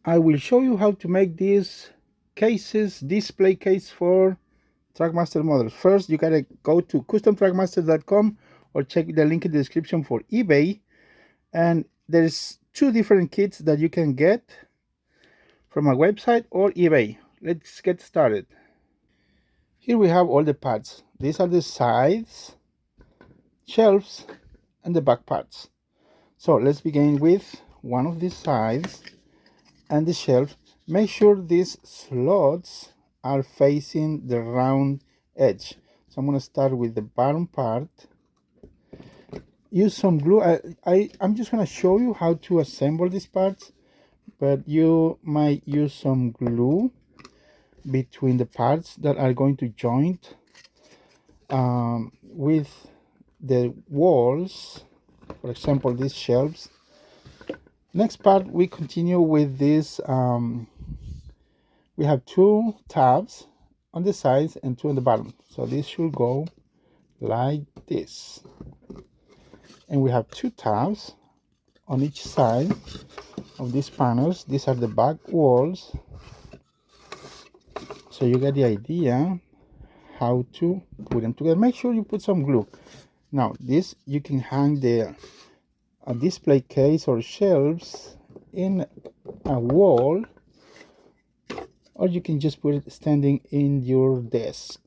I will show you how to make these cases, display case for Trackmaster models. First, you gotta go to customtrackmaster.com or check the link in the description for eBay. And there's two different kits that you can get from a website or eBay. Let's get started. Here we have all the parts. These are the sides, shelves, and the back parts. So let's begin with one of these sides and the shelf. Make sure these slots are facing the round edge. So I'm going to start with the bottom part. Use some glue. I'm just going to show you how to assemble these parts, but you might use some glue between the parts that are going to joint with the walls. For example, these shelves. Next part, we continue with this. We have two tabs on the sides and two on the bottom. So this should go like this. And we have two tabs on each side of these panels. These are the back walls. So you get the idea how to put them together. Make sure you put some glue. Now this, you can hang a display case or shelves in a wall, or you can just put it standing in your desk.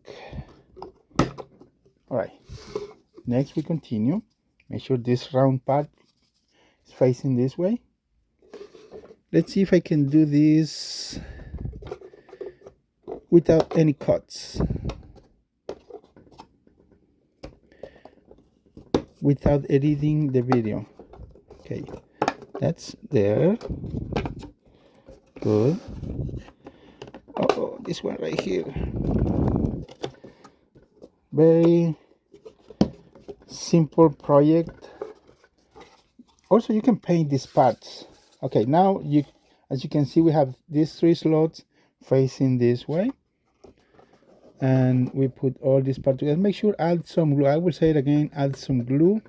All right, next we continue. Make sure this round part is facing this way. Let's see if I can do this without any cuts, without editing the video. Okay, that's there. Good. Oh, this one right here. Very simple project. Also, you can paint these parts. Okay, now as you can see, we have these three slots facing this way, and we put all these parts together. Make sure add some glue. I will say it again, add some glue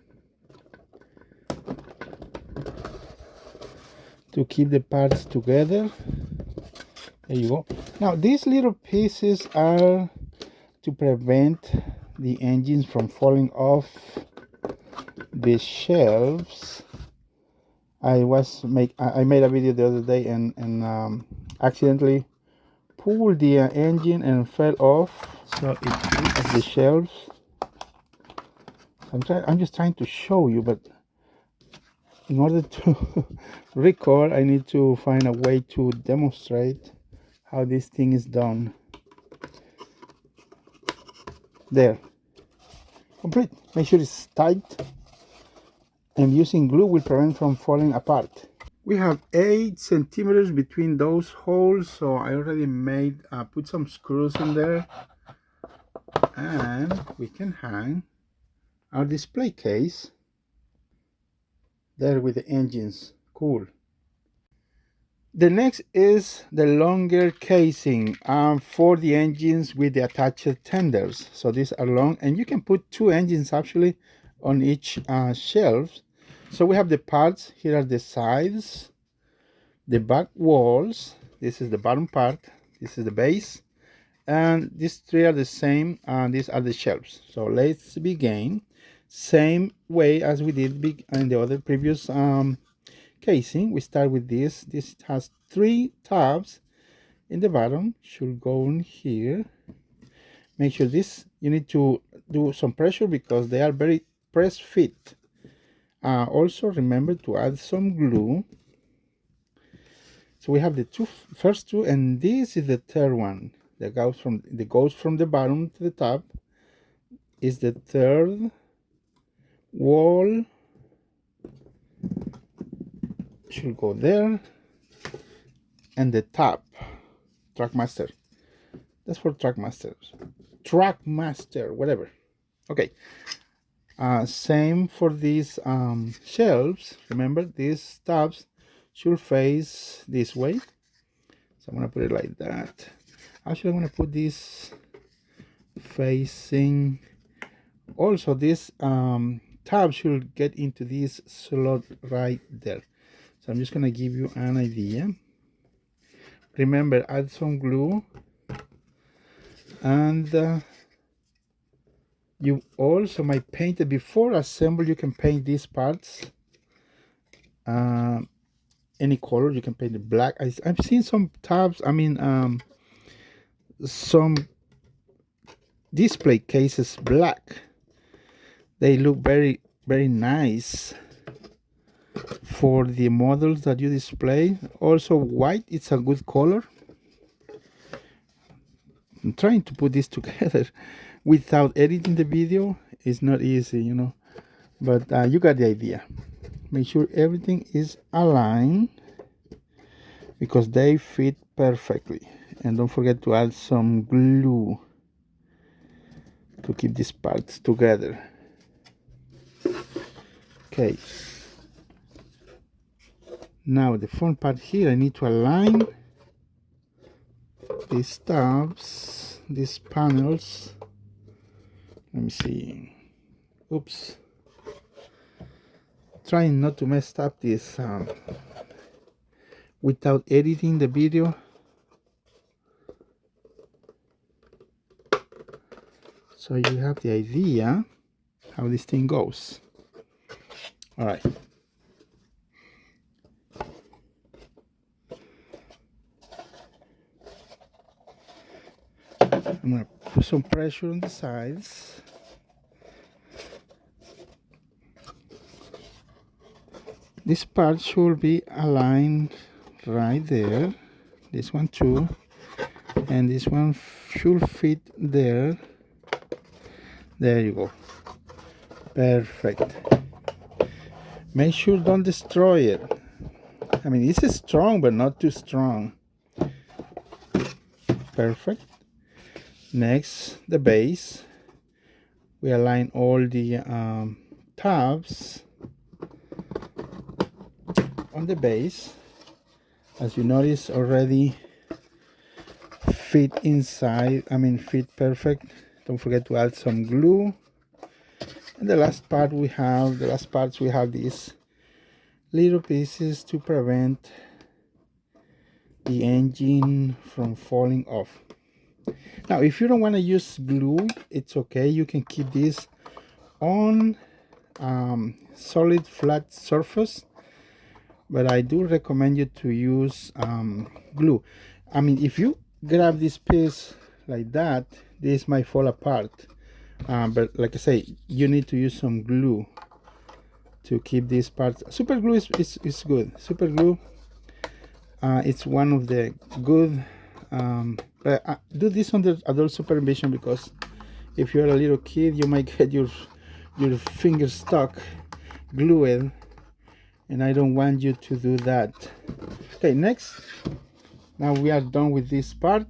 to keep the parts together. There you go. Now these little pieces are to prevent the engines from falling off the shelves. I made a video the other day and accidentally pulled the engine and fell off, so it hit the shelves. I'm just trying to show you, but in order to record, I need to find a way to demonstrate how this thing is done. There, complete. Make sure it's tight, and using glue will prevent from falling apart. We have 8 centimeters between those holes, so I already put some screws in there, and we can hang our display case there with the engines. Cool. The next is the longer casing for the engines with the attached tenders. So these are long, and you can put 2 engines actually on each shelf. So we have the parts. Here are the sides, the back walls. This is the bottom part. This is the base, and these 3 are the same, and these are the shelves. So let's begin same way as we did in the other previous casing. We start with this. This has 3 tabs in the bottom, should go in here. Make sure you need to do some pressure because they are very press fit. Also remember to add some glue. So we have the first two, and this is the third one that goes from the bottom to the top. Is the third wall, should go there, and the top. Trackmaster, that's for Trackmaster, whatever. Okay, same for these shelves. Remember, these tabs should face this way, so I'm gonna put it like that. Actually, I'm gonna put this facing. Also, this tab should get into this slot right there. So I'm just gonna give you an idea. Remember, add some glue, and you also might paint it before assemble. You can paint these parts any color. You can paint it black. I've seen some tabs, some display cases black. They look very, very nice for the models that you display. Also white, it's a good color. I'm trying to put this together without editing the video. It's not easy, you know, but you got the idea. Make sure everything is aligned because they fit perfectly. And don't forget to add some glue to keep these parts together. Okay, now the front part here, I need to align these tabs, these panels. Let me see. Oops. Trying not to mess up this without editing the video. So you have the idea how this thing goes. All right. I'm gonna put some pressure on the sides. This part should be aligned right there. This one too. And this one should fit there. There you go. Perfect. Make sure don't destroy it. I mean, it's strong, but not too strong. Perfect. Next, the base. We align all the tabs on the base. As you notice already, fit inside. Fit perfect. Don't forget to add some glue. And the last parts we have these little pieces to prevent the engine from falling off. Now, if you don't want to use glue, it's okay. You can keep this on solid flat surface, but I do recommend you to use glue. If you grab this piece like that, this might fall apart. But like I say, you need to use some glue to keep these parts. Super glue is good. Super glue, it's one of the good. But do this under adult supervision, because if you're a little kid, you might get your fingers stuck glued, and I don't want you to do that. Okay, next, now we are done with this part.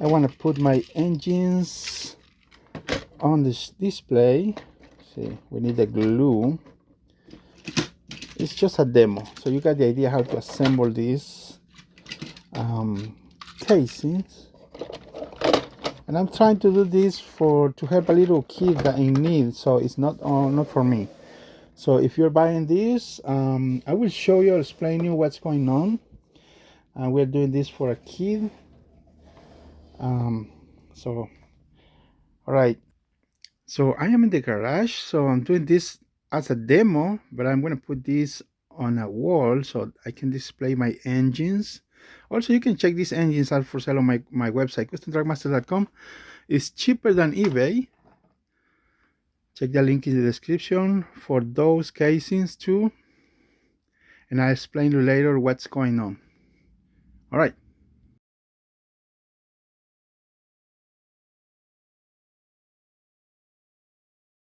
I want to put my engines on this display. See, we need the glue. It's just a demo, so you got the idea how to assemble these casings. And I'm trying to do this to help a little kid that in need, so it's not for me. So if you're buying this, I will show you, explain you what's going on. And we're doing this for a kid. So all right, so I am in the garage, so I'm doing this as a demo, but I'm going to put this on a wall so I can display my engines. Also, you can check these engines out for sale on my website, customtrackmaster.com. It's cheaper than eBay. Check the link in the description for those casings too, and I'll explain to you later what's going on. All right.